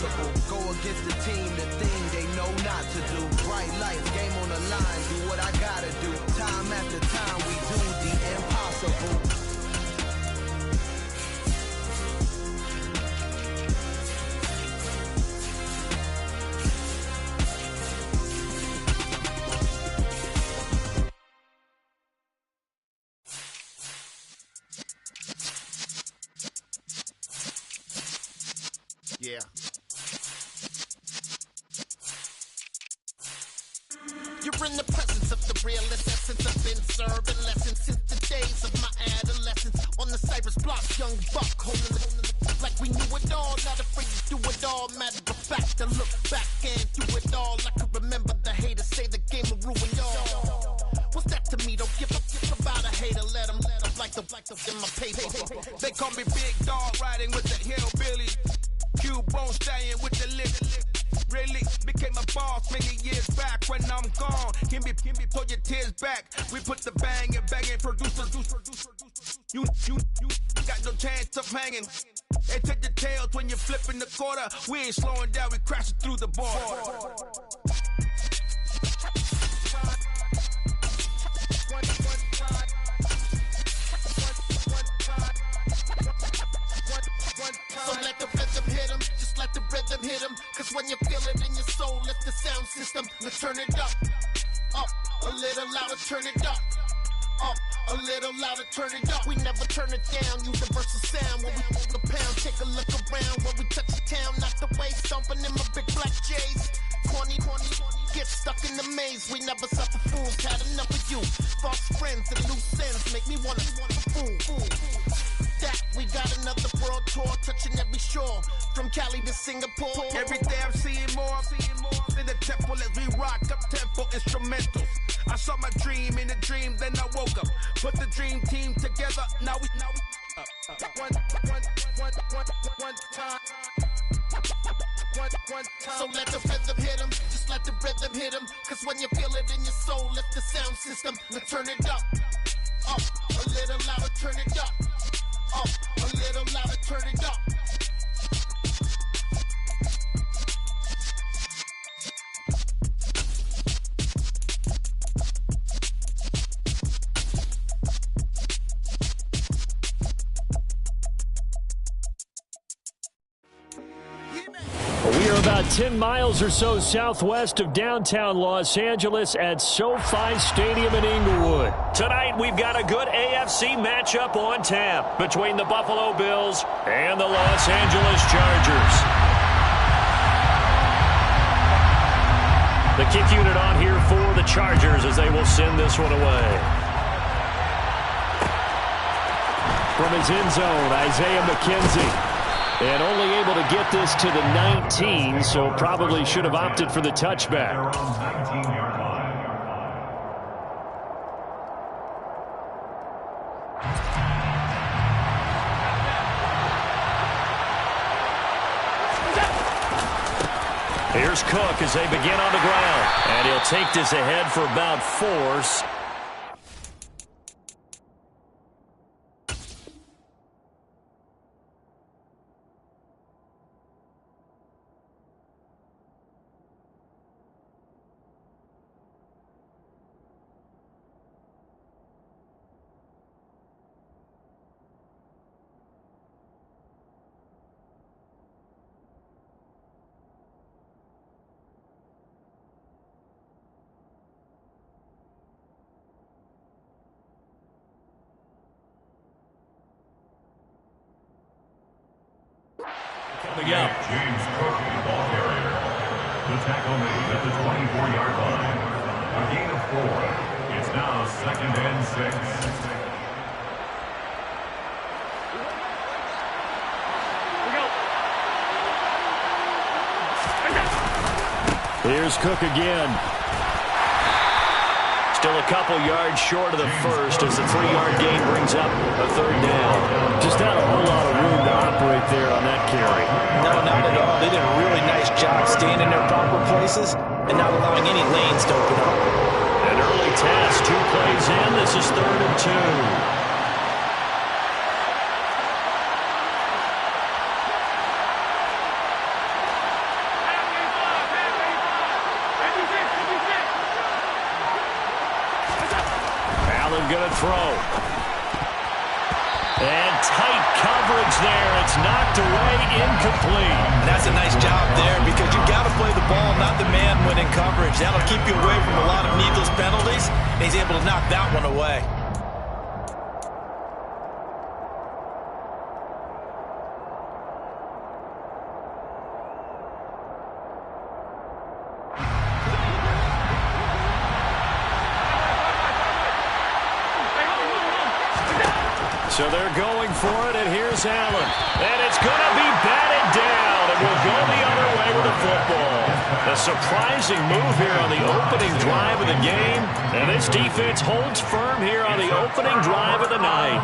impossible. Go against the team, the thing they know not to do. Bright lights, game on the line, do what I gotta do. Time after time, we do the impossible. Yeah. You're in the presence of the realest essence. I've been serving lessons since the days of my adolescence. On the Cypress block, young buck holding the like we knew it all. Not afraid to do it all. Matter of fact, I look back and do it all. I can remember the haters say the game will ruin y'all. What's that to me? Don't give a fuck about a hater. Let them like the in my paper. They call me Big Dog, riding with the hillbillies. Cubone staying with the lip. Really became a boss many years back. When I'm gone, can be pull your tears back. We put the bang and producer. You got no chance of hanging. They take the tails when you're flipping the quarter. We ain't slowing down, we crashing through the border. So let the rhythm hit him, just let the rhythm hit him. Cause when you feel it in your soul, lift the sound system. Now turn it up, a little louder, turn it up, a little louder, turn it up. We never turn it down, universal sound. When we move the pound, take a look around. When we touch the town, not the way, stomping in my big black J's. 20, get stuck in the maze. We never suffer fools, had enough of you. False friends and loose ends make me wanna fool. We got another world tour, touching every shore, from Cali to Singapore. Every day I'm seeing more in the temple as we rock up tempo instrumentals. I saw my dream in a dream, then I woke up. Put the dream team together, now we one time. So let the rhythm hit him, just let the rhythm hit him. Cause when you feel it in your soul, lift the sound system. Now turn it up, a little louder, turn it up. A little louder, turn it up. We are about 10 miles or so southwest of downtown Los Angeles at SoFi Stadium in Inglewood. Tonight, we've got a good AFC matchup on tap between the Buffalo Bills and the Los Angeles Chargers. The kick unit on here for the Chargers as they will send this one away. From his end zone, Isaiah McKenzie. And only able to get this to the 19, so probably should have opted for the touchback. Here's Cook as they begin on the ground. And he'll take this ahead for about 4. Coming up. James Cook, ball carrier. The tackle made at the 24-yard line. A gain of 4. It's now 2nd and 6. Here's Cook again. Still a couple yards short of the first as the 3-yard gain brings up a 3rd down. Just not a whole lot of room to operate there on that carry. No, not at all. They did a really nice job staying in their proper places and not allowing any lanes to open up. An early test, 2 plays in. This is 3rd and 2. And tight coverage there. It's knocked away, incomplete. That's a nice job there because you got to play the ball, not the man when in coverage. That'll keep you away from a lot of needless penalties. And he's able to knock that one away. So they're going for it, and here's Allen. And it's going to be batted down, and we'll go the other way with the football. A surprising move here on the opening drive of the game, and this defense holds firm here on the opening drive of the night.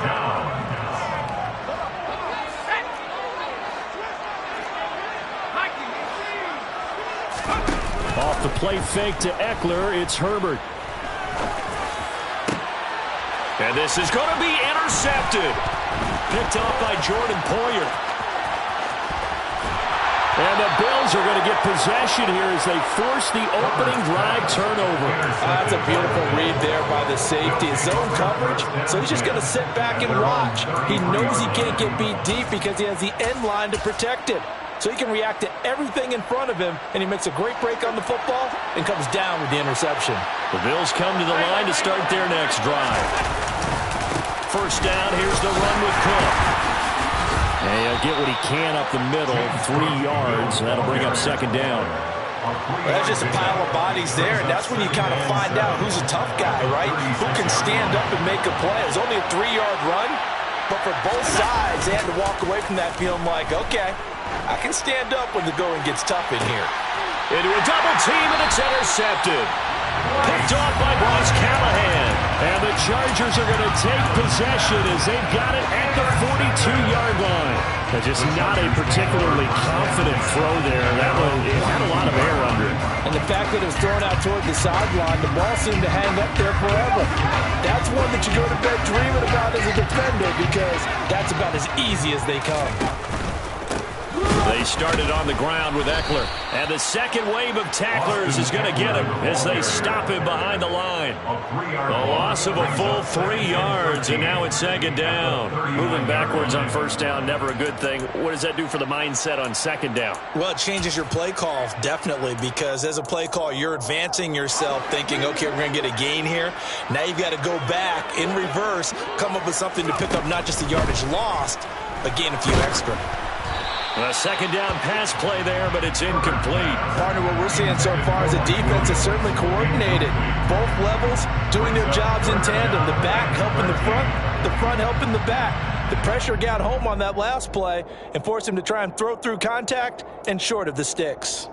Off the play fake to Eckler, it's Herbert. And this is going to be intercepted. Picked off by Jordan Poyer. And the Bills are going to get possession here as they force the opening drive turnover. That's a beautiful read there by the safety. Zone coverage, so he's just going to sit back and watch. He knows he can't get beat deep because he has the end line to protect it. So he can react to everything in front of him, and he makes a great break on the football and comes down with the interception. The Bills come to the line to start their next drive. First down, here's the run with Cook. And he'll get what he can up the middle, 3 yards, and that'll bring up second down. Well, that's just a pile of bodies there, and that's when you kind of find out who's a tough guy, right? Who can stand up and make a play. It was only a 3-yard run, but for both sides, they had to walk away from that feeling like, okay, I can stand up when the going gets tough in here. Into a double team, and it's intercepted. Picked off by Bryce Callahan. And the Chargers are going to take possession as they've got it at the 42-yard line. That's just not a particularly confident throw there. That one, it had a lot of air under it. And the fact that it was thrown out toward the sideline, the ball seemed to hang up there forever. That's one that you go to bed dreaming about as a defender because that's about as easy as they come. They started on the ground with Eckler. And the second wave of tacklers is going to get him as they stop him behind the line. A loss of a full 3 yards, and now it's second down. Moving backwards on first down, never a good thing. What does that do for the mindset on second down? Well, it changes your play call, definitely, because as a play call, you're advancing yourself thinking, okay, we're going to get a gain here. Now you've got to go back in reverse, come up with something to pick up not just the yardage lost, but gain a few extra. A second down pass play there, but it's incomplete. Partner, what we're seeing so far is the defense is certainly coordinated. Both levels doing their jobs in tandem. The back helping the front helping the back. The pressure got home on that last play and forced him to try and throw through contact and short of the sticks.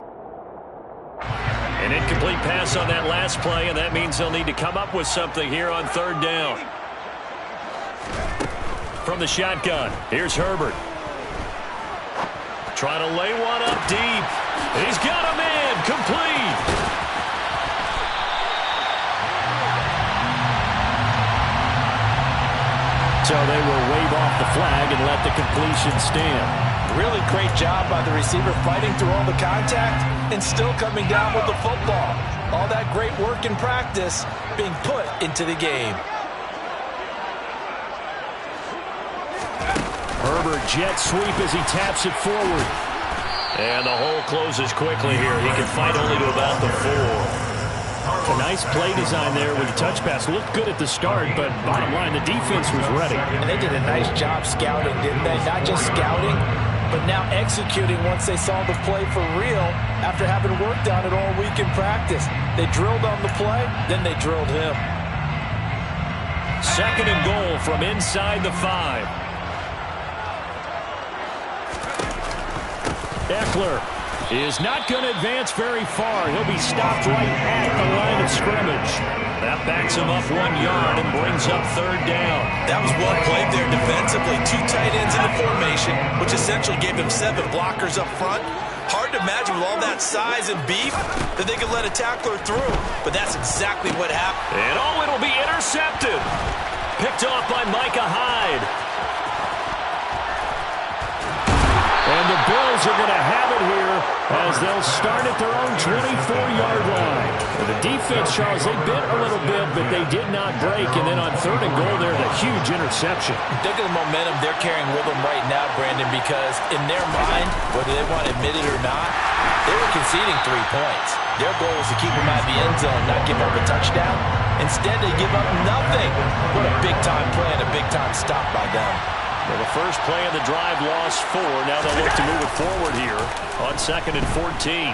An incomplete pass on that last play, and that means they'll need to come up with something here on third down. From the shotgun, here's Herbert. Trying to lay one up deep. He's got him in. Complete. So they will wave off the flag and let the completion stand. Really great job by the receiver fighting through all the contact and still coming down with the football. All that great work in practice being put into the game. Herbert jet sweep as he taps it forward. And the hole closes quickly here. He can fight only to about the 4. A nice play design there with the touch pass. Looked good at the start, but bottom line, the defense was ready. And they did a nice job scouting, didn't they? Not just scouting, but now executing once they saw the play for real after having worked on it all week in practice. They drilled on the play, then they drilled him. Second and goal from inside the 5. Eckler is not going to advance very far. He'll be stopped right at the line of scrimmage. That backs him up 1 yard and brings up third down. That was well played there defensively. 2 tight ends in the formation, which essentially gave them 7 blockers up front. Hard to imagine with all that size and beef that they could let a tackler through, but that's exactly what happened. And it'll be intercepted. Picked off by Micah Hyde. And the Bills are going to have it here as they'll start at their own 24-yard line. The defense, Charles, they bit a little bit, but they did not break. And then on 3rd and goal there, the huge interception. Think of the momentum they're carrying with them right now, Brandon, because in their mind, whether they want to admit it or not, they were conceding 3 points. Their goal was to keep them out of the end zone, not give up a touchdown. Instead, they give up nothing. What a big-time play and a big-time stop by them. Well, the first play of the drive lost 4. Now they'll look to move it forward here on 2nd and 14.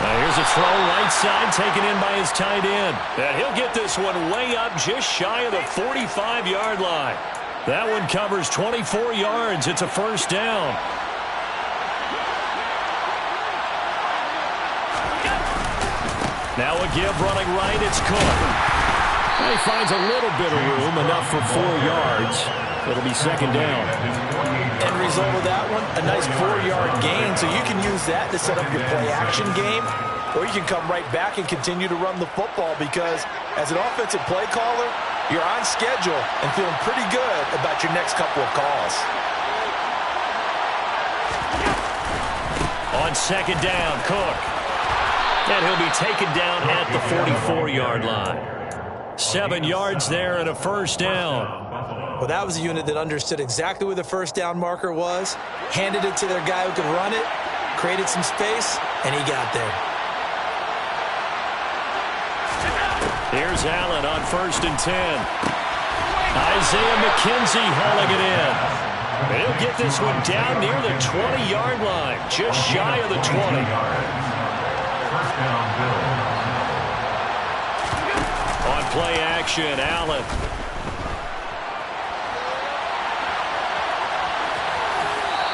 Here's a throw right side taken in by his tight end. And he'll get this one way up just shy of the 45-yard line. That one covers 24 yards. It's a first down. Now a give running right. It's Cook. He finds a little bit of room, enough for 4 yards. It'll be second down. End result of that one, a nice 4-yard gain, so you can use that to set up your play-action game, or you can come right back and continue to run the football because as an offensive play caller, you're on schedule and feeling pretty good about your next couple of calls. On second down, Cook. And he'll be taken down at the 44-yard line. 7 yards there and a first down. Well, that was a unit that understood exactly where the first down marker was, handed it to their guy who could run it, created some space, and he got there. Here's Allen on 1st and 10. Isaiah McKenzie hauling it in. He'll get this one down near the 20-yard line, just shy of the 20. First down, Bills. On play action, Allen.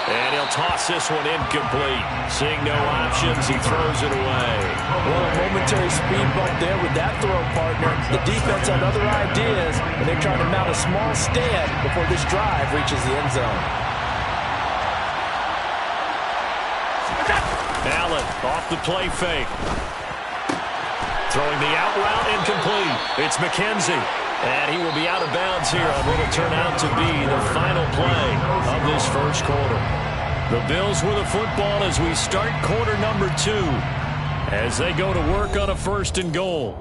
And he'll toss this one incomplete. Seeing no options, he throws it away. Well, a momentary speed bump there with that throw, partner. The defense had other ideas, and they're trying to mount a small stand before this drive reaches the end zone. Allen off the play fake. Throwing the out route incomplete. It's McKenzie. And he will be out of bounds here on what will turn out to be the final play of this first quarter. The Bills with the football as we start quarter number 2 as they go to work on a 1st and goal.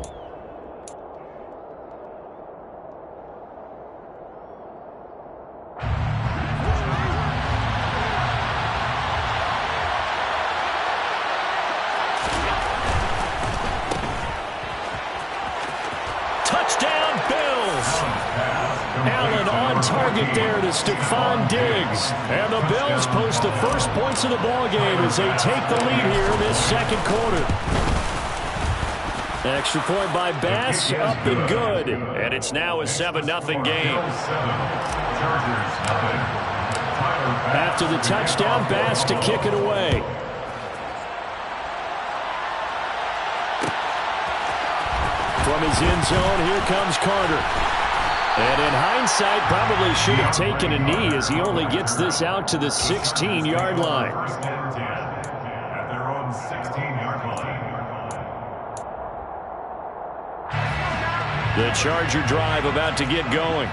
Allen on target there to Stephon Diggs. And the Bills post the first points of the ballgame as they take the lead here in this second quarter. Extra point by Bass, up and good. And it's now a 7-0 game. After the touchdown, Bass to kick it away. From his end zone, here comes Carter. And in hindsight, probably should have taken a knee as he only gets this out to the 16-yard line. First and 10 at their own 16-yard line. The Charger drive about to get going.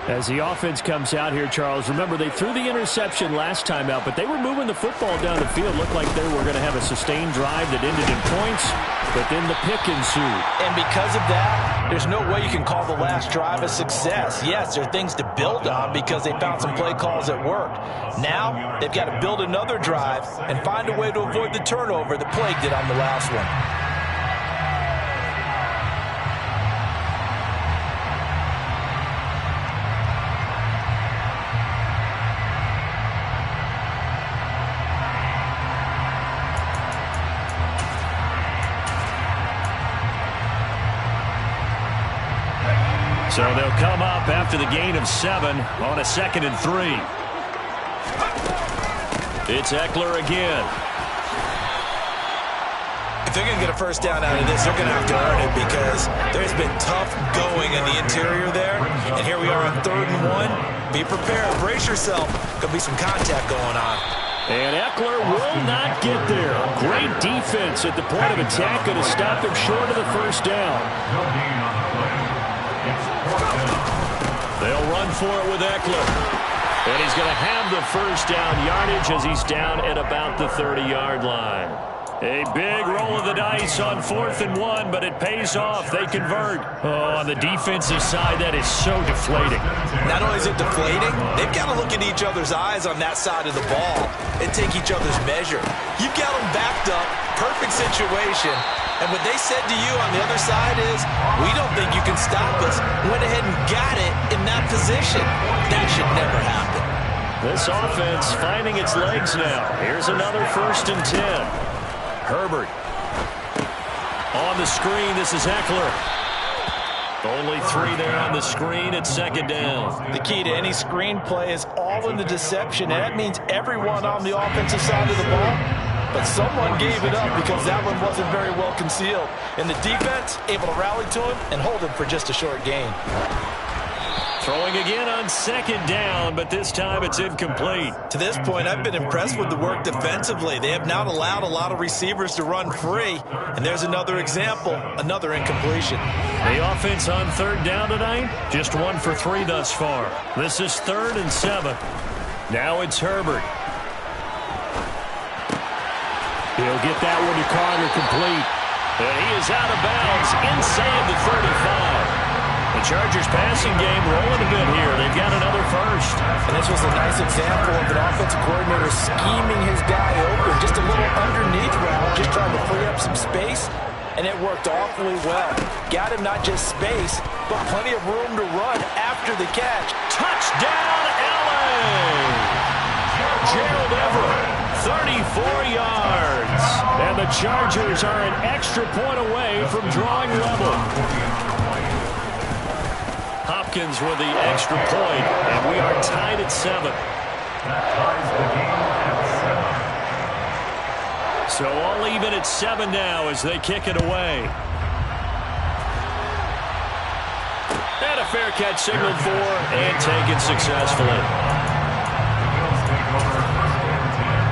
As the offense comes out here, Charles, remember they threw the interception last time out, but they were moving the football down the field. Looked like they were going to have a sustained drive that ended in points, but then the pick ensued. And because of that, there's no way you can call the last drive a success. Yes, there are things to build on because they found some play calls that worked. Now, they've got to build another drive and find a way to avoid the turnover that plagued it on the last one. So they'll come up after the gain of 7 on a 2nd and 3. It's Eckler again. If they're going to get a first down out of this, they're going to have to earn it because there's been tough going in the interior there. And here we are on 3rd and 1. Be prepared. Brace yourself. Could be some contact going on. And Eckler will not get there. Great defense at the point of attack. Going to stop him short of the first down. No gain on the play. It's 4th down. They'll run for it with Eckler. And he's going to have the first down yardage as he's down at about the 30-yard line. A big roll of the dice on 4th and 1, but it pays off. They convert. Oh, on the defensive side, that is so deflating. Not only is it deflating, they've got to look in each other's eyes on that side of the ball and take each other's measure. You've got them backed up, perfect situation, and what they said to you on the other side is, we don't think you can stop us. Went ahead and got it in that position. That should never happen. This offense finding its legs now. Here's another 1st and 10. Herbert. On the screen, this is Eckler. Only 3 there on the screen at 2nd down. The key to any screen play is all in the deception, and that means everyone on the offensive side of the ball. But someone gave it up because that one wasn't very well concealed. And the defense able to rally to him and hold him for just a short gain. Throwing again on 2nd down, but this time it's incomplete. To this point, I've been impressed with the work defensively. They have not allowed a lot of receivers to run free. And there's another example, another incompletion. The offense on 3rd down tonight, just 1 for 3 thus far. This is 3rd and 7. Now it's Herbert. He'll get that one to Carter complete. And he is out of bounds inside the 35. The Chargers passing game rolling a bit here. They've got another first. And this was a nice example of an offensive coordinator scheming his guy open. Just a little underneath route, just trying to free up some space. And it worked awfully well. Got him not just space, but plenty of room to run after the catch. Touchdown, LA! Gerald Everett, 34 yards. And the Chargers are an extra point away from drawing level. Hopkins with the extra point, and we are tied at 7. That ties the game at 7. So all even at 7 now as they kick it away. And a fair catch signaled for and taken successfully. The Bills take over 1st and 10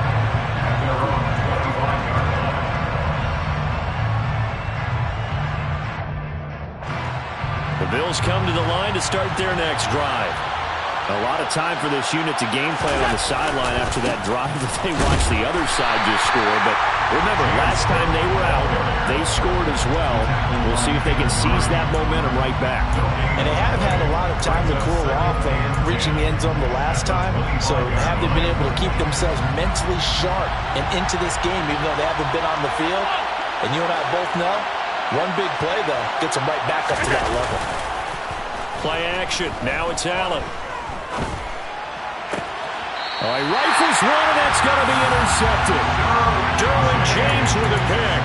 at their own 25-yard line. The Bills come to the line to start their next drive. A lot of time for this unit to game plan on the sideline after that drive that they watched the other side just score. But remember, last time they were out, they scored as well. We'll see if they can seize that momentum right back. And they have had a lot of time to cool off from reaching the end zone the last time. So have they been able to keep themselves mentally sharp and into this game, even though they haven't been on the field? And you and I both know, one big play, though, gets them right back up to that level. Play action. Now it's Allen. Oh, he rifles one, and that's going to be intercepted. Derwin James with a pick.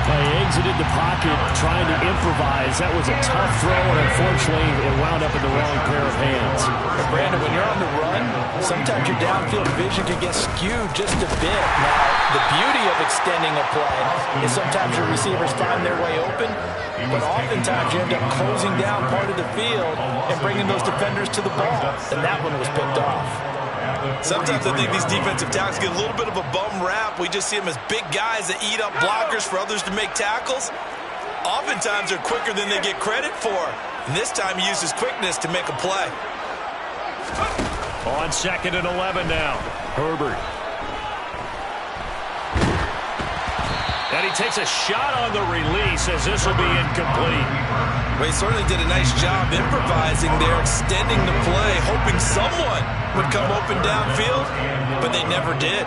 He exited the pocket trying to improvise. That was a tough throw, and unfortunately, it wound up in the wrong pair of hands. But Brandon, when you're on the run, sometimes your downfield vision can get skewed just a bit. Now, the beauty of extending a play is sometimes your receivers find their way open, but oftentimes you end up closing down part of the field and bringing those defenders to the ball, and that one was picked off. Sometimes I think these defensive tackles get a little bit of a bum rap. We just see them as big guys that eat up blockers for others to make tackles. Oftentimes they're quicker than they get credit for. And this time he uses quickness to make a play. On 2nd and 11 now. Herbert. And he takes a shot on the release as this will be incomplete. Well, he certainly did a nice job improvising there, extending the play, hoping someone would come open downfield, but they never did.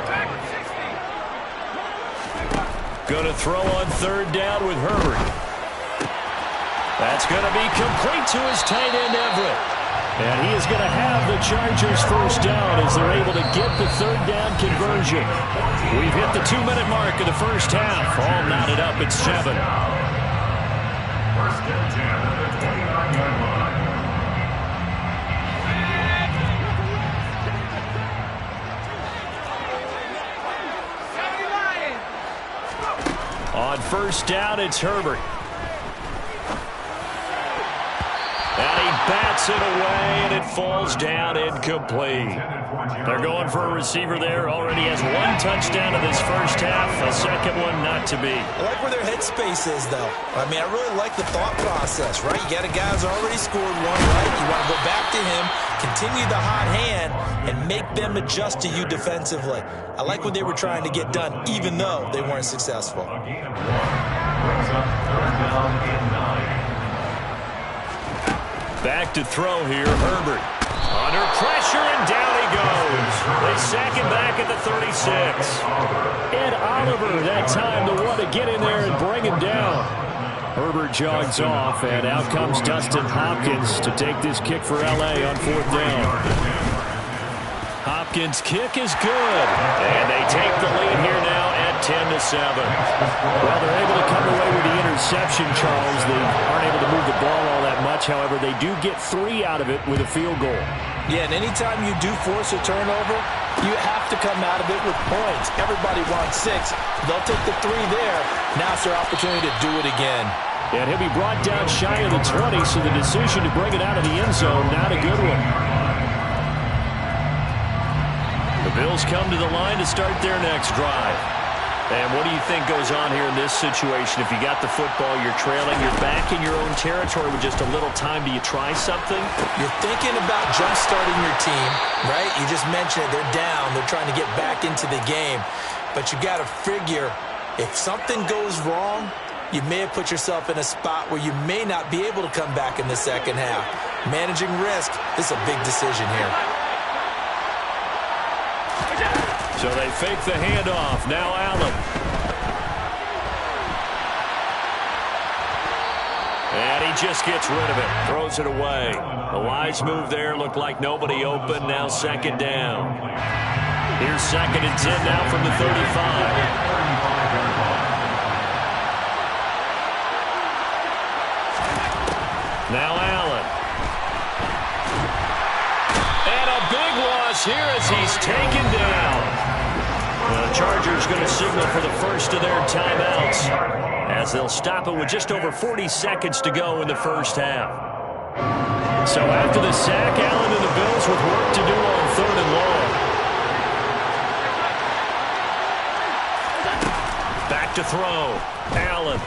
Going to throw on 3rd down with Herbert. That's going to be complete to his tight end, Everett. And he is going to have the Chargers first down as they're able to get the 3rd down conversion. We've hit the 2-minute mark of the first half. All knotted up at 7. 1st and 10 at the 29-yard line. On 1st down, it's Herbert. And he bats it away, and it falls down incomplete. They're going for a receiver there. Already has 1 touchdown in this first half. A second one not to be. I like where their headspace is, though. I mean, I really like the thought process, right? You got a guy who's already scored one, right? You want to go back to him, continue the hot hand, and make them adjust to you defensively. I like what they were trying to get done, even though they weren't successful. Back to throw here, Herbert. Under pressure, and down he goes. They sack him back at the 36. Ed Oliver, that time, the one to get in there and bring him down. Herbert jogs off, and out comes Dustin Hopkins to take this kick for L.A. on 4th down. Hopkins' kick is good, and they take the lead here now at 10-7. Well, they're able to come away with the interception, Charles. They aren't able to move the ball all that much. However, they do get 3 out of it with a field goal. Yeah, and anytime you do force a turnover, you have to come out of it with points. Everybody wants 6. They'll take the 3 there. Now it's their opportunity to do it again. And he'll be brought down shy of the 20, so the decision to bring it out of the end zone, not a good one. The Bills come to the line to start their next drive. And what do you think goes on here in this situation? If you got the football, you're trailing, you're back in your own territory with just a little time. Do you try something? You're thinking about jump-starting your team, right? You just mentioned it. They're down. They're trying to get back into the game. But you got to figure, if something goes wrong, you may have put yourself in a spot where you may not be able to come back in the second half. Managing risk is a big decision here. So they fake the handoff. Now Allen. And he just gets rid of it. Throws it away. The wise move there. Looked like nobody open. Now 2nd down. Here's 2nd and 10 now from the 35. Now Allen. And a big loss here as he's taken down. The Chargers going to signal for the first of their timeouts as they'll stop it with just over 40 seconds to go in the first half. So after the sack, Allen and the Bills with work to do on 3rd and long. Back to throw. Allen.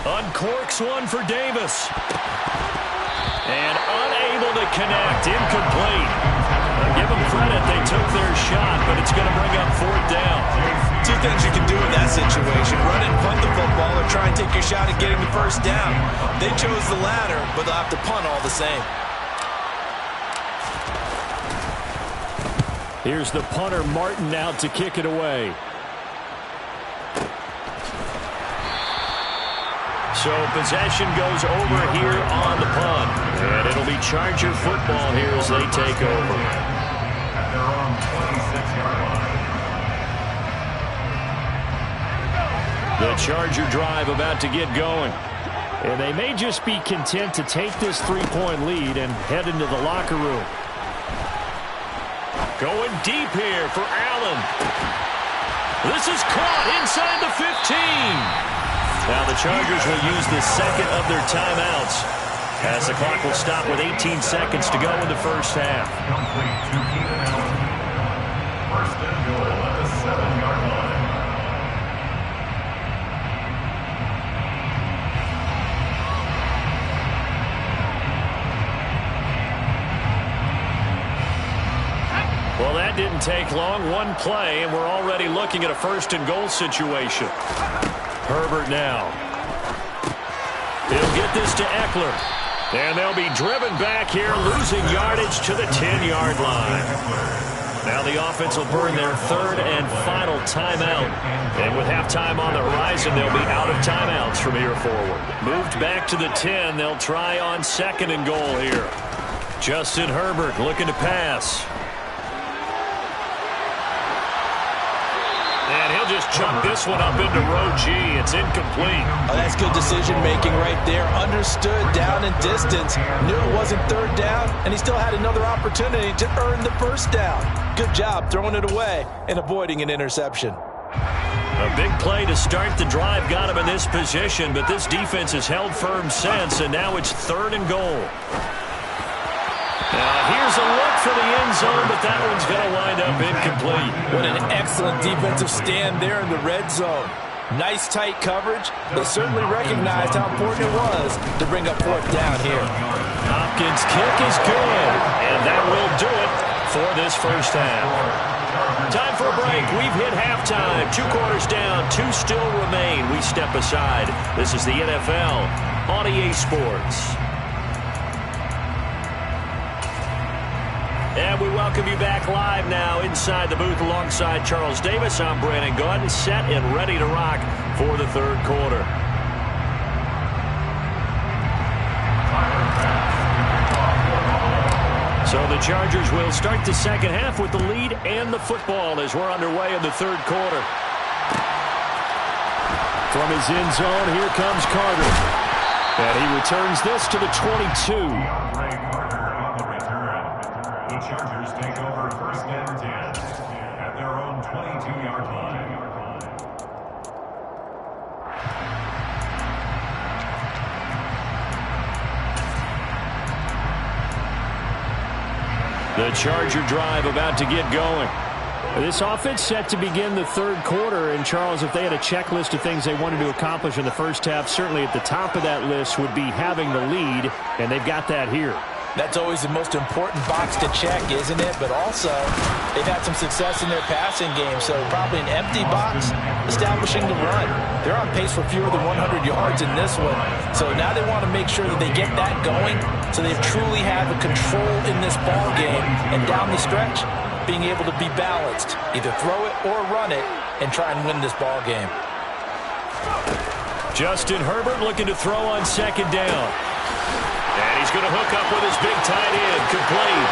Uncorks one for Davis. And unable to connect. Incomplete. Give them credit. They took their shot, but it's going to bring up 4th down. 2 things you can do in that situation. Run and punt the football or try and take your shot at getting the first down. They chose the latter, but they'll have to punt all the same. Here's the punter, Martin, out to kick it away. So possession goes over here on the punt. And it'll be Charger football here as they take over. At their own 26-yard line. The Charger drive about to get going. And they may just be content to take this 3-point lead and head into the locker room. Going deep here for Allen. This is caught inside the 15. Now the Chargers will use the 2nd of their timeouts as the clock will stop with 18 seconds to go in the first half. Complete to Keenan Allen. 1st and goal at the 7-yard line. Well, that didn't take long. One play, and we're already looking at a 1st and goal situation. Herbert now. He'll get this to Eckler. And they'll be driven back here, losing yardage to the 10-yard line. Now the offense will burn their 3rd and final timeout. And with halftime on the horizon, they'll be out of timeouts from here forward. Moved back to the 10. They'll try on 2nd and goal here. Justin Herbert looking to pass. And he'll just chuck this one up into row G. It's incomplete. Oh, that's good decision-making right there. Understood down and distance. Knew it wasn't 3rd down, and he still had another opportunity to earn the 1st down. Good job throwing it away and avoiding an interception. A big play to start the drive got him in this position, but this defense has held firm since, and now it's 3rd and goal. Now here's a look for the end zone, but that one's going to wind up incomplete. What an excellent defensive stand there in the red zone. Nice tight coverage, but certainly recognized how important it was to bring up fourth down here. Hopkins' kick is good, and that will do it for this first half. Time for a break. We've hit halftime. 2 quarters down, 2 still remain. We step aside. This is the NFL on EA Sports. And we welcome you back live now inside the booth alongside Charles Davis. I'm Brandon Gaudin, set and ready to rock for the third quarter. So the Chargers will start the second half with the lead and the football as we're underway in the third quarter. From his end zone, here comes Carter. And he returns this to the 22. The Chargers take over first and 10 at their own 22-yard line. The Charger drive about to get going. This offense set to begin the third quarter. And, Charles, if they had a checklist of things they wanted to accomplish in the first half, certainly at the top of that list would be having the lead, and they've got that here. That's always the most important box to check, isn't it? But also, they've had some success in their passing game, so probably an empty box establishing the run. They're on pace for fewer than 100 yards in this one. So now they want to make sure that they get that going so they truly have the control in this ball game. And down the stretch, being able to be balanced. Either throw it or run it and try and win this ball game. Justin Herbert looking to throw on second down. And he's going to hook up with his big tight end, complete.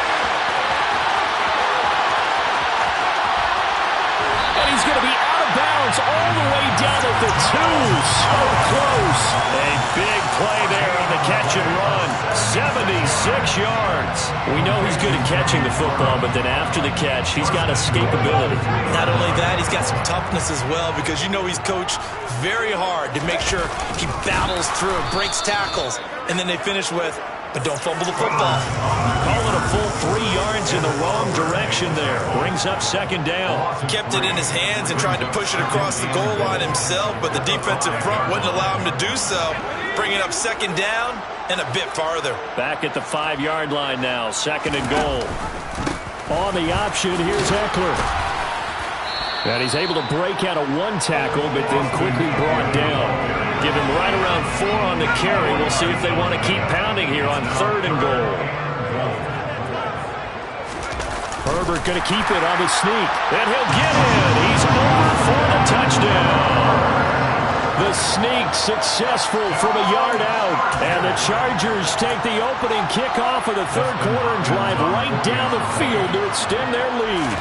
And he's going to be out of bounds all the way down at the 2. So close. A big play there on the catch and run. 76 yards. We know he's good at catching the football, but then after the catch, he's got escapability. Not only that, he's got some toughness as well, because you know he's coached very hard to make sure he battles through, breaks tackles, and then they finish with, but don't fumble the football. Call it a full 3 yards in the wrong direction there. Brings up second down. Kept it in his hands and tried to push it across the goal line himself, but the defensive front wouldn't allow him to do so. Bringing up second down and a bit farther. Back at the 5-yard line now, second and goal. On the option, here's Eckler. And he's able to break out of 1 tackle, but then quickly brought down. Give him right around 4 on the carry. We'll see if they want to keep pounding here on third and goal. Herbert going to keep it on the sneak. And he'll get in. He's over for the touchdown. The sneak successful from a yard out. And the Chargers take the opening kickoff of the third quarter and drive right down the field to extend their lead.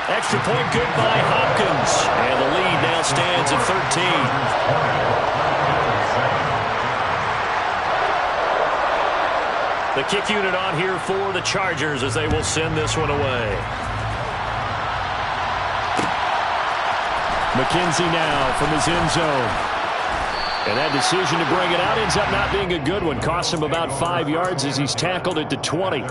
Extra point good by Hopkins. And the lead now stands at 13. The kick unit on here for the Chargers as they will send this one away. McKenzie now from his end zone. And that decision to bring it out ends up not being a good one. Costs him about 5 yards as he's tackled at the 20.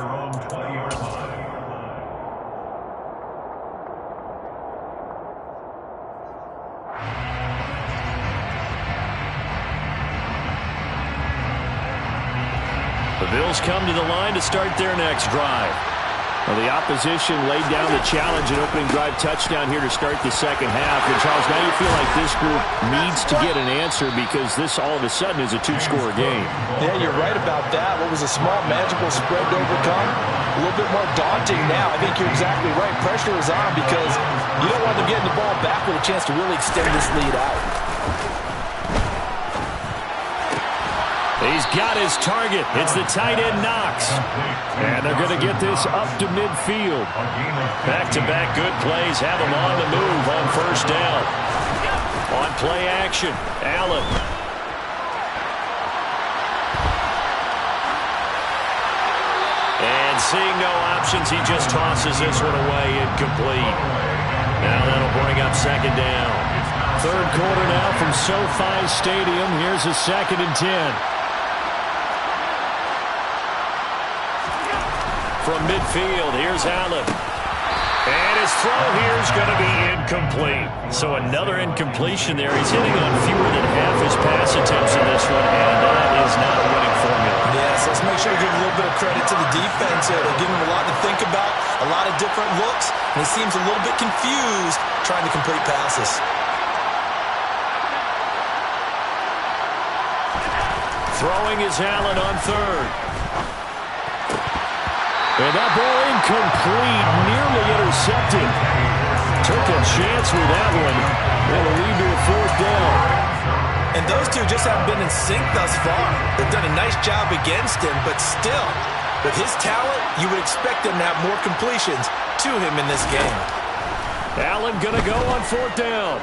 The Bills come to the line to start their next drive. Well, the opposition laid down the challenge and opening drive touchdown here to start the second half. And, Charles, now you feel like this group needs to get an answer because this all of a sudden is a 2-score game. Yeah, you're right about that. What was a small, manageable spread to overcome? A little bit more daunting now. I think you're exactly right. Pressure is on because you don't want them getting the ball back with a chance to really extend this lead out. He's got his target. It's the tight end Knox. And they're going to get this up to midfield. Back-to-back good plays have him on the move on first down. On play action, Allen. And seeing no options, he just tosses this one away, incomplete. Now that'll bring up second down. Third quarter now from SoFi Stadium. Here's a 2nd and 10. From midfield, here's Allen. And his throw here is going to be incomplete. So another incompletion there. He's hitting on fewer than half his pass attempts in this one, and that is not a winning formula. Yes, let's make sure to give a little bit of credit to the defense here. They're giving him a lot to think about, a lot of different looks, and he seems a little bit confused trying to complete passes. Throwing is Allen on third. And that ball incomplete, nearly intercepted. Took a chance with that one. That'll lead to a fourth down. And those two just haven't been in sync thus far. They've done a nice job against him, but still, with his talent, you would expect them to have more completions to him in this game. Allen going to go on fourth down.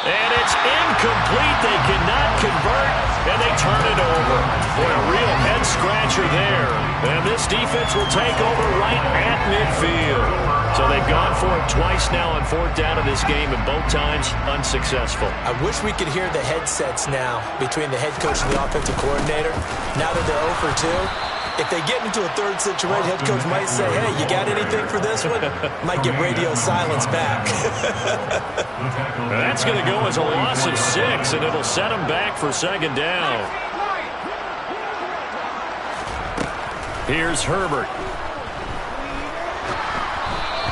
And it's incomplete. They cannot convert, and they turn it over. Boy, a real head-scratcher there. And this defense will take over right at midfield. So they've gone for it twice now on fourth down in this game, and both times unsuccessful. I wish we could hear the headsets now between the head coach and the offensive coordinator. Now that they're 0 for 2. If they get into a third situation, head coach might say, hey, you got anything for this one? Might get radio silence back. That's going to go as a loss of 6, and it'll set them back for second down. Here's Herbert.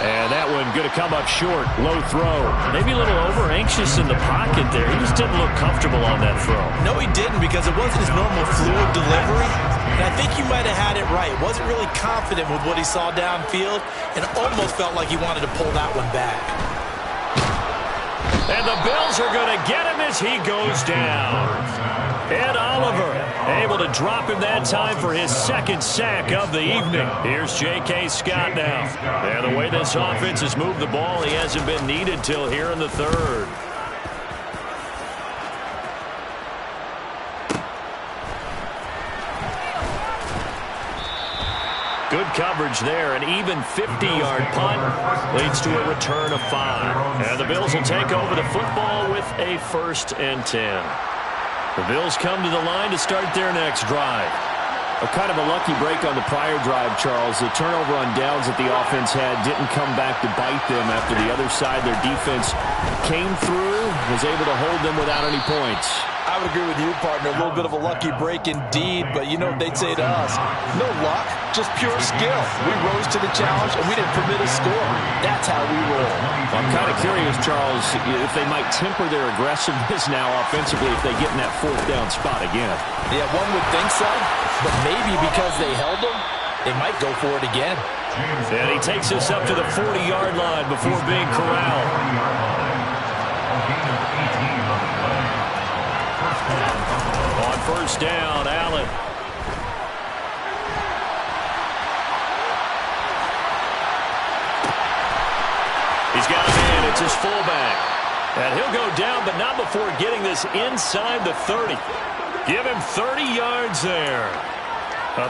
And that one going to come up short. Low throw. Maybe a little over-anxious in the pocket there. He just didn't look comfortable on that throw. No, he didn't, because it wasn't his normal fluid delivery. And I think you might have had it right. Wasn't really confident with what he saw downfield, and almost felt like he wanted to pull that one back. And the Bills are going to get him as he goes down. Ed Oliver able to drop him that time for his second sack of the evening. Here's J.K. Scott now. And the way this offense has moved the ball, he hasn't been needed till here in the third. Good coverage there. An even 50-yard punt leads to a return of 5. And the Bills will take over the football with a 1st and 10. The Bills come to the line to start their next drive. A kind of a lucky break on the prior drive, Charles. The turnover on downs that the offense had didn't come back to bite them after the other side. Their defense came through, was able to hold them without any points. I would agree with you, partner. A little bit of a lucky break indeed, but you know what they'd say to us. No luck, just pure skill. We rose to the challenge, and we didn't permit a score. That's how we roll. Well, I'm kind of curious, Charles, if they might temper their aggressiveness now offensively if they get in that fourth down spot again. Yeah, one would think so, but maybe because they held them, they might go for it again. And he takes us up to the 40-yard line before being corralled. On first down, Allen. He's got a man. It's his fullback. And he'll go down, but not before getting this inside the 30. Give him 30 yards there.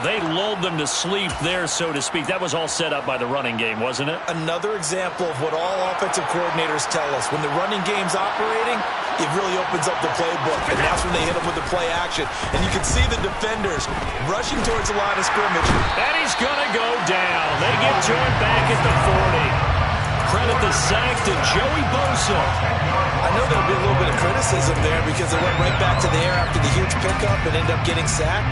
They lulled them to sleep there, so to speak. That was all set up by the running game, wasn't it? Another example of what all offensive coordinators tell us. When the running game's operating, it really opens up the playbook, and that's when they hit them with the play action. And you can see the defenders rushing towards the line of scrimmage. And he's going to go down. They get to him back at the 40. Credit the sack to Joey Bosa. I know there'll be a little bit of criticism there because they went right back to the air after the huge pickup and end up getting sacked.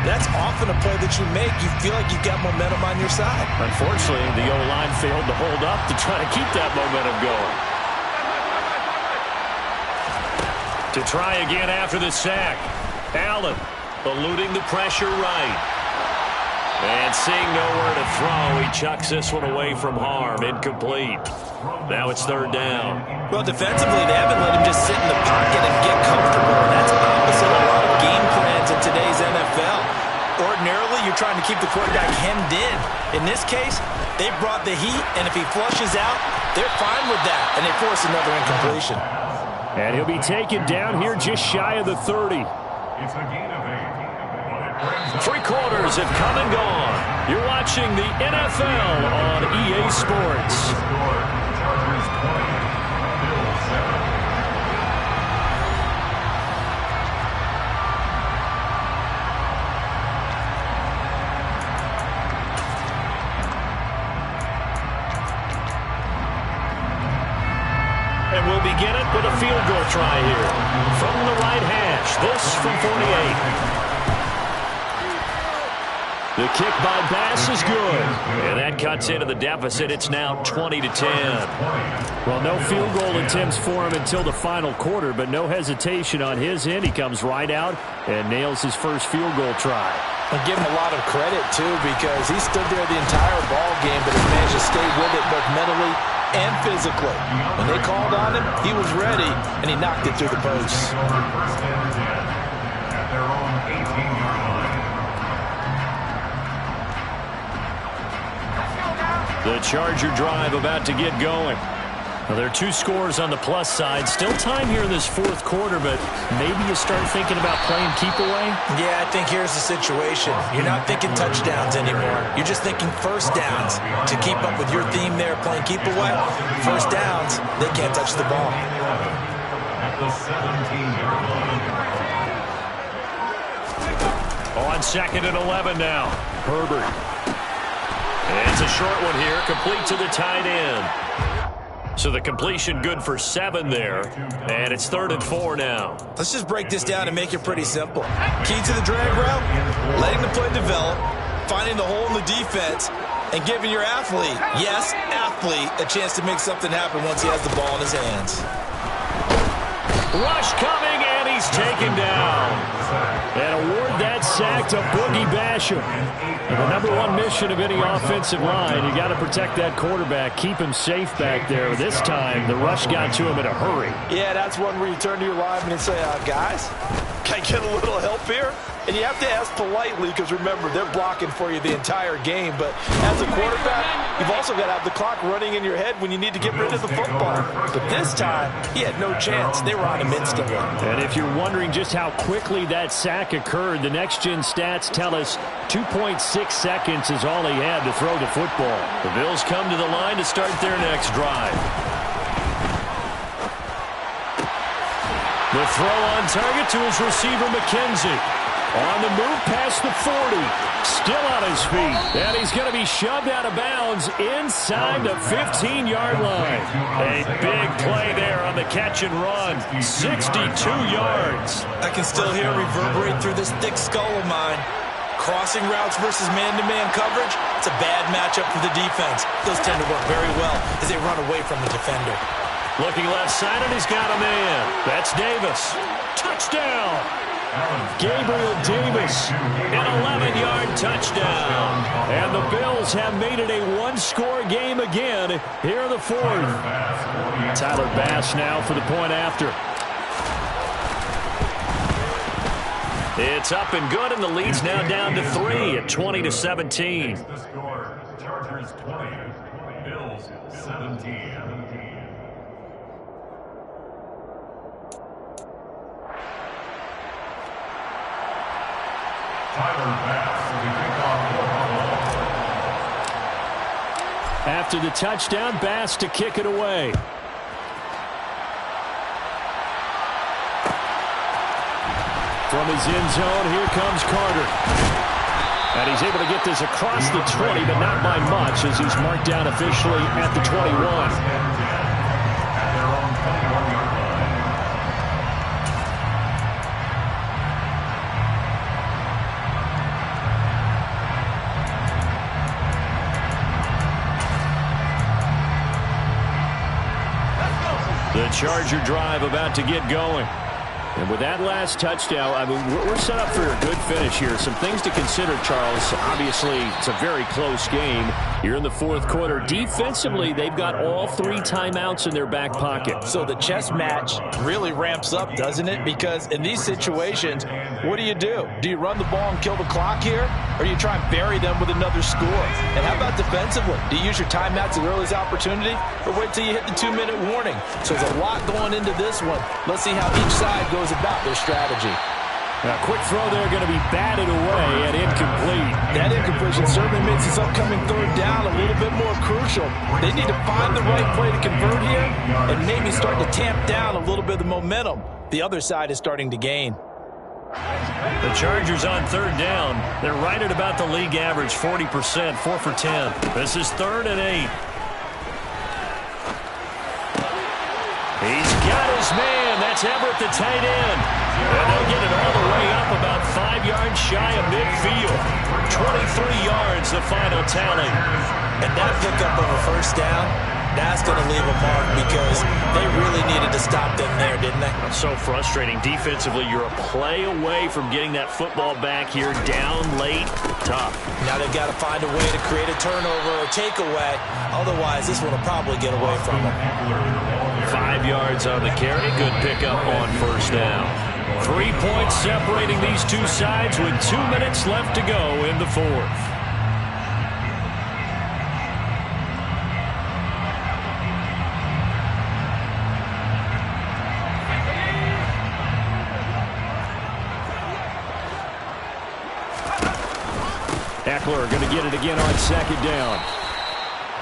That's often a play that you make. You feel like you've got momentum on your side. Unfortunately, the O-line failed to hold up to try to keep that momentum going. To try again after the sack. Allen eluding the pressure right. And seeing nowhere to throw, he chucks this one away from harm. Incomplete. Now it's third down. Well, defensively, they haven't let him just sit in the pocket and get comfortable. And that's opposite a lot of game plans in today's NFL. Ordinarily, you're trying to keep the quarterback hemmed in. In this case, they brought the heat, and if he flushes out, they're fine with that. And they force another incompletion. And he'll be taken down here just shy of the 30. It's a gain of 8. 3 quarters have come and gone. You're watching the NFL on EA Sports. Chargers 20, Bills 7. will begin it with a field goal try here. From the right hash, this from 48. The kick by Bass is good. And that cuts into the deficit. It's now 20-10. Well, no field goal attempts for him until the final quarter, but no hesitation on his end. He comes right out and nails his first field goal try. I give him a lot of credit, too, because he stood there the entire ball game, but has managed to stay with it both mentally and physically. When they called on him, he was ready, and he knocked it through the posts. First and 10 at their own 18-yard line. The Charger drive about to get going. Well, there are two scores on the plus side. Still time here in this fourth quarter, but maybe you start thinking about playing keep away? Yeah, I think here's the situation. You're not thinking touchdowns anymore. You're just thinking first downs. To keep up with your theme there, playing keep away, first downs, they can't touch the ball. At the 17-yard line. On 2nd and 11 now. Herbert. And it's a short one here, complete to the tight end. So the completion good for 7 there, and it's 3rd and 4 now. Let's just break this down and make it pretty simple. Key to the drag route, letting the play develop, finding the hole in the defense, and giving your athlete, yes, athlete, a chance to make something happen once he has the ball in his hands. Rush coming, and he's taken down. And award that sack to Boogie Basham. And the #1 mission of any offensive line, you got to protect that quarterback, keep him safe back there. This time, the rush got to him in a hurry. Yeah, that's one where you turn to your lineman and say, guys, can I get a little help here? And you have to ask politely because, remember, they're blocking for you the entire game. But as a quarterback, you've also got to have the clock running in your head when you need to get rid of the football. But this time, he had no chance. They were on him instantly. And if you're wondering just how quickly that sack occurred, the next-gen stats tell us 2.6 seconds is all he had to throw the football. The Bills come to the line to start their next drive. The throw on target to his receiver, McKenzie. On the move past the 40. Still on his feet. And he's going to be shoved out of bounds inside the 15-yard line. A big play there on the catch and run. 62 yards. I can still hear reverberate through this thick skull of mine. Crossing routes versus man-to-man coverage, it's a bad matchup for the defense. Those tend to work very well as they run away from the defender. Looking left side, and he's got a man. That's Davis. Touchdown. Gabriel Davis, an 11-yard touchdown. And the Bills have made it a one-score game again here in the fourth. Tyler Bass now for the point after. It's up and good, and the lead's now down to 3 at 20-17. The score, Chargers 20, Bills 17. Tyler Bass will be picked off for After the touchdown, Bass to kick it away. From his end zone, here comes Carter. And he's able to get this across the 20, but not by much, as he's marked down officially at the 21. The Charger drive about to get going. And with that last touchdown, I mean, we're set up for a good finish here. Some things to consider, Charles. Obviously, it's a very close game. You're in the fourth quarter. Defensively, they've got all 3 timeouts in their back pocket. So the chess match really ramps up, doesn't it? Because in these situations, what do? Do you run the ball and kill the clock here? Or do you try and bury them with another score? And how about defensively? Do you use your timeouts at earliest opportunity? Or wait till you hit the 2-minute warning? So there's a lot going into this one. Let's see how each side goes about their strategy. A quick throw there going to be batted away and incomplete. That incompletion certainly makes this upcoming third down a little bit more crucial. They need to find the right play to convert here and maybe start to tamp down a little bit of the momentum the other side is starting to gain. The Chargers on third down. They're right at about the league average, 40%, 4 for 10. This is 3rd and 8. He's his man. That's Everett, the tight end. And they'll get it all the way up about 5 yards shy of midfield. 23 yards, the final tally. And that pickup of a first down, that's going to leave a mark because they really needed to stop them there, didn't they? That's so frustrating. Defensively, you're a play away from getting that football back here down late. Tough. Now they've got to find a way to create a turnover or takeaway. Otherwise, this one will probably get away from them. 5 yards on the carry. Good pickup on first down. 3 points separating these two sides with 2 minutes left to go in the fourth. Eckler going to get it again on second down.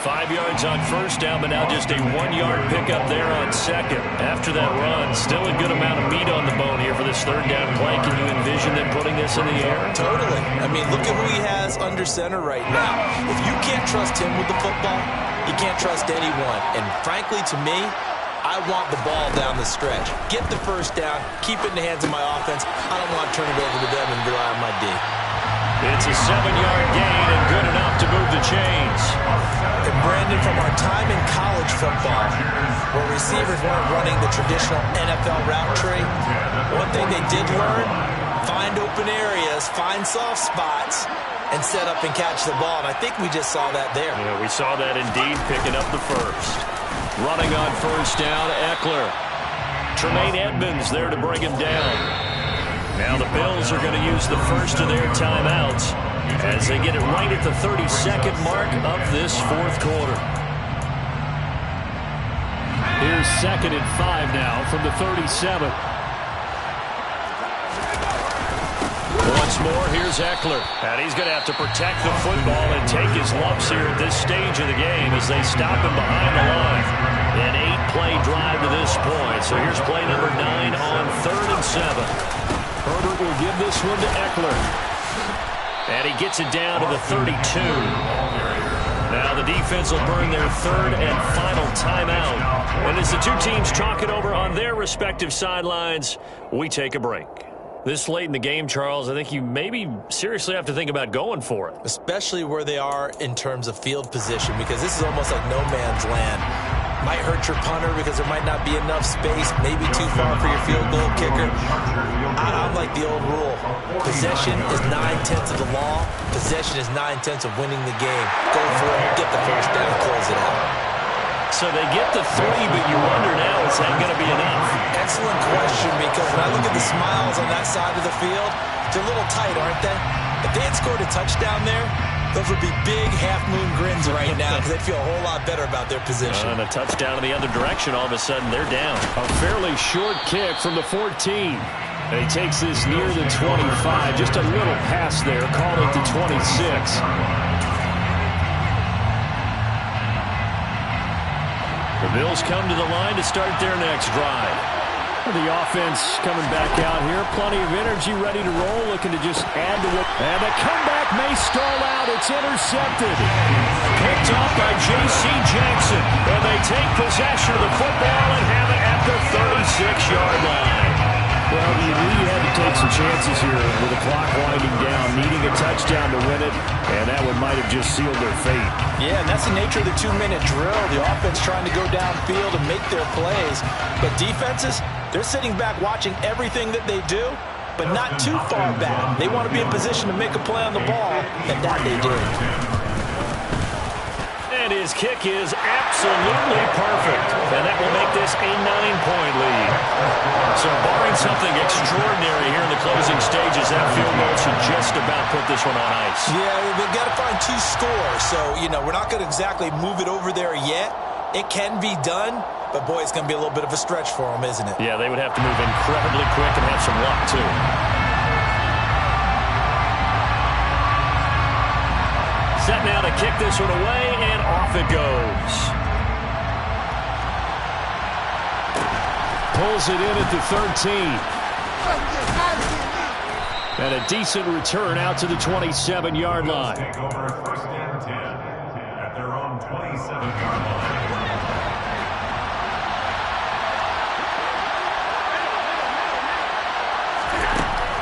5 yards on first down, but now just a 1 yard pickup there on second. After that run, still a good amount of meat on the bone here for this third down play. Can you envision them putting this in the air? Totally. I mean, look at who he has under center right now. If you can't trust him with the football, you can't trust anyone. And frankly, to me, I want the ball down the stretch. Get the first down, keep it in the hands of my offense. I don't want to turn it over to them and rely on my D. It's a 7-yard gain and good enough to move the chains. And Brandon, from our time in college football, where receivers weren't running the traditional NFL route tree, one thing they did learn, find open areas, find soft spots, and set up and catch the ball. And I think we just saw that there. Yeah, we saw that indeed, picking up the first. Running on first down, Eckler. Tremaine Edmonds there to bring him down. Now the Bills are going to use the first of their timeouts as they get it right at the 32nd mark of this fourth quarter. Here's 2nd and 5 now from the 37. Once more, here's Eckler. And he's going to have to protect the football and take his lumps here at this stage of the game as they stop him behind the line. An 8-play drive to this point. So here's play number 9 on 3rd and 7. Herbert will give this one to Eckler. And he gets it down to the 32. Now the defense will burn their third and final timeout. And as the two teams talk it over on their respective sidelines, we take a break. This late in the game, Charles, I think you maybe seriously have to think about going for it. Especially where they are in terms of field position, because this is almost like no man's land. Might hurt your punter because there might not be enough space, maybe too far for your field goal kicker. I'm like the old rule. Possession is 9/10 of the law. Possession is 9/10 of winning the game. Go for it, get the first down, close it out. So they get the 3, but you wonder now, is that going to be enough? Excellent question, because when I look at the smiles on that side of the field, they're a little tight, aren't they? If they had scored a touchdown there, those would be big half-moon grins right now because they'd feel a whole lot better about their position. And a touchdown in the other direction, all of a sudden they're down. A fairly short kick from the 14. And he takes this near the 25. Just a little pass there. Call it the 26. The Bills come to the line to start their next drive. The offense coming back out here. Plenty of energy, ready to roll, looking to just add to what. And the comeback may stall out. It's intercepted. Picked off by J.C. Jackson. And they take possession of the football and have it at the 36-yard line. Well, you knew you had to take some chances here with the clock winding down, needing a touchdown to win it, and that one might have just sealed their fate. Yeah, and that's the nature of the 2-minute drill. The offense trying to go downfield and make their plays. But defenses, they're sitting back watching everything that they do, but not too far back. They want to be in position to make a play on the ball, and that they did. And his kick is absolutely perfect. And that will make this a 9-point lead. So barring something extraordinary here in the closing stages, that field goal should just about put this one on ice. Yeah, they've got to find 2 scores. So, we're not going to exactly move it over there yet. It can be done, but boy, it's going to be a little bit of a stretch for them, isn't it? Yeah, they would have to move incredibly quick and have some luck, too. Set now to kick this one away, and off it goes. Pulls it in at the 13. And a decent return out to the 27-yard line. Take over first and 10 at their own 27-yard line.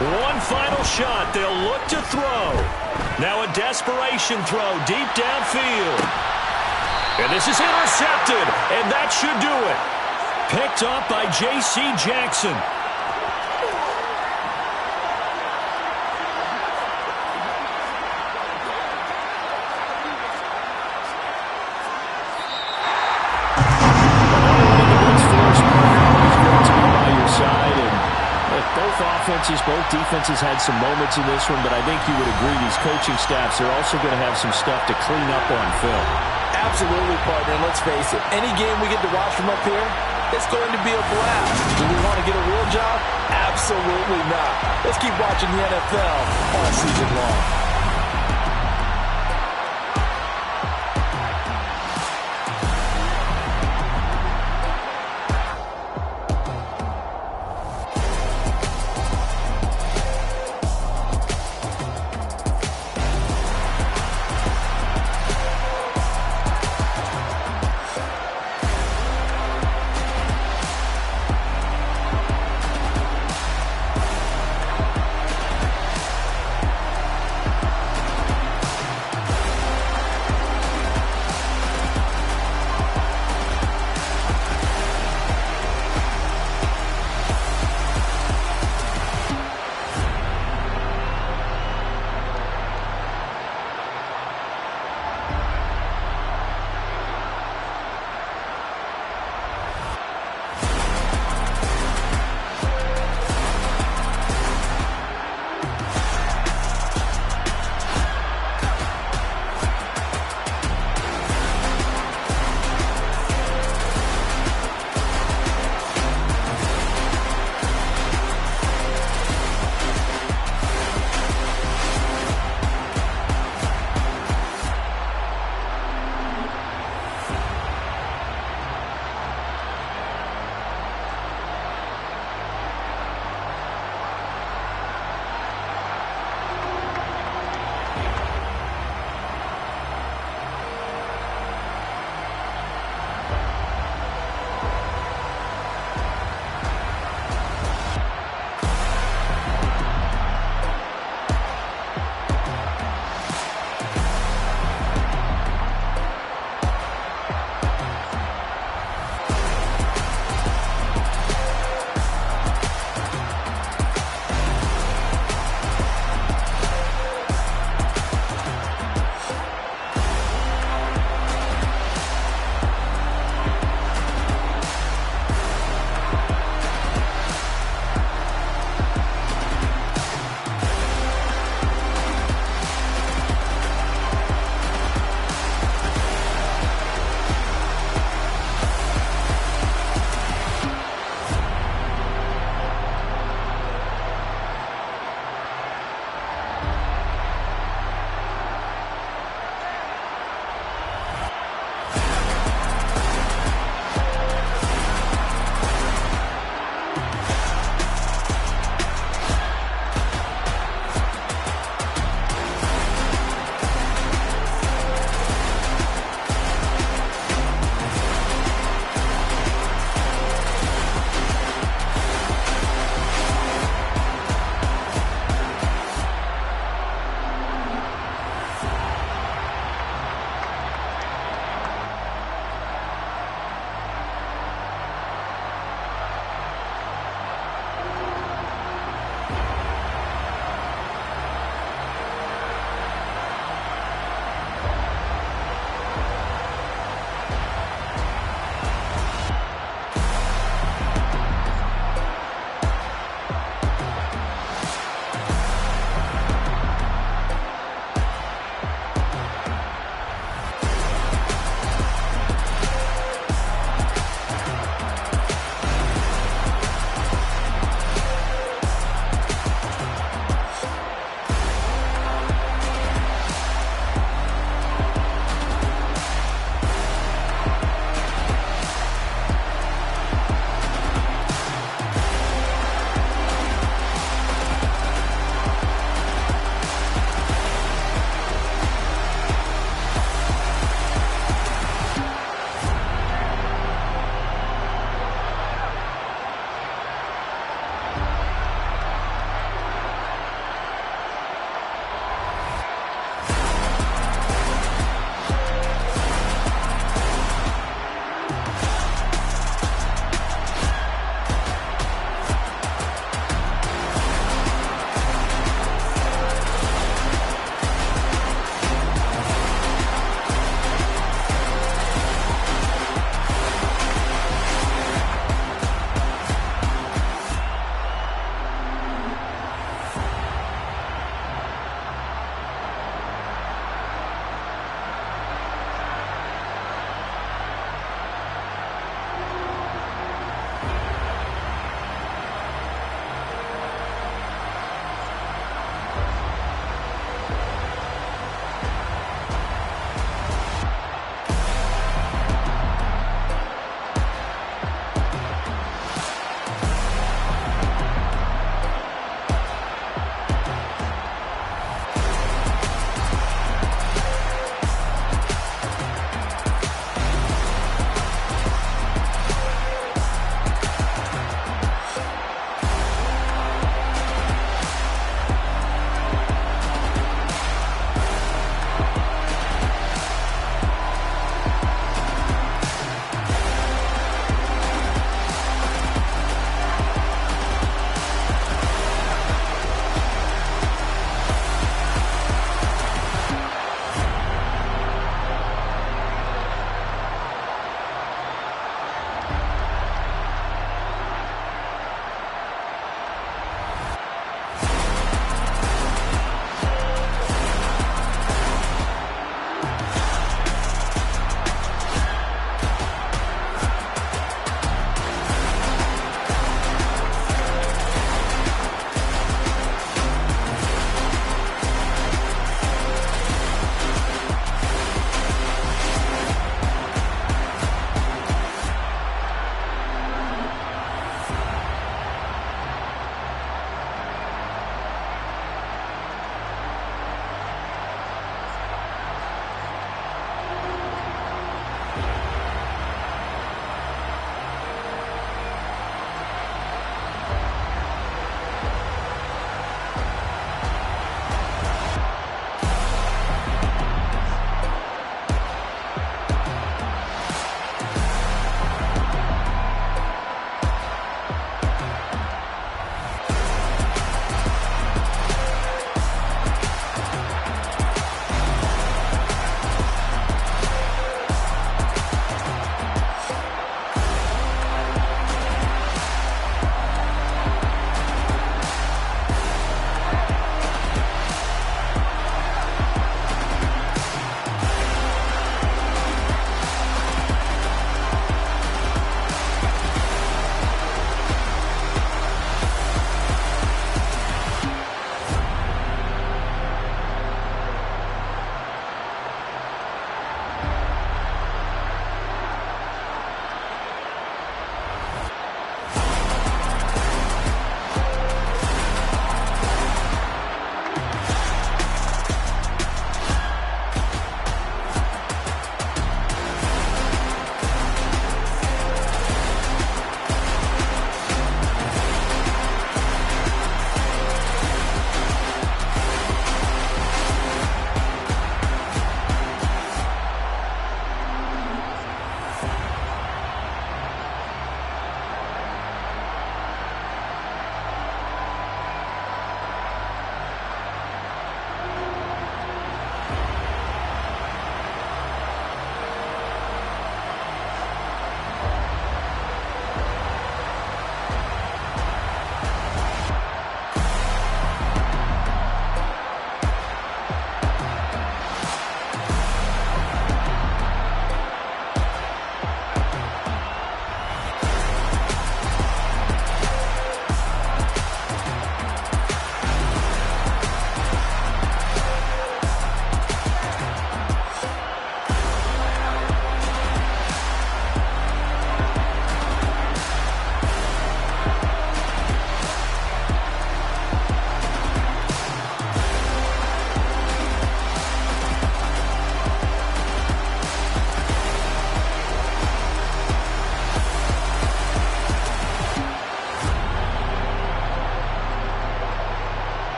One final shot. They'll look to throw. Now a desperation throw deep downfield. And this is intercepted, and that should do it. Picked up by J.C. Jackson. Both defenses had some moments in this one, but I think you would agree these coaching staffs are also going to have some stuff to clean up on film. Absolutely, partner. And let's face it, any game we get to watch from up here, it's going to be a blast. Do we want to get a real job? Absolutely not. Let's keep watching the NFL all season long.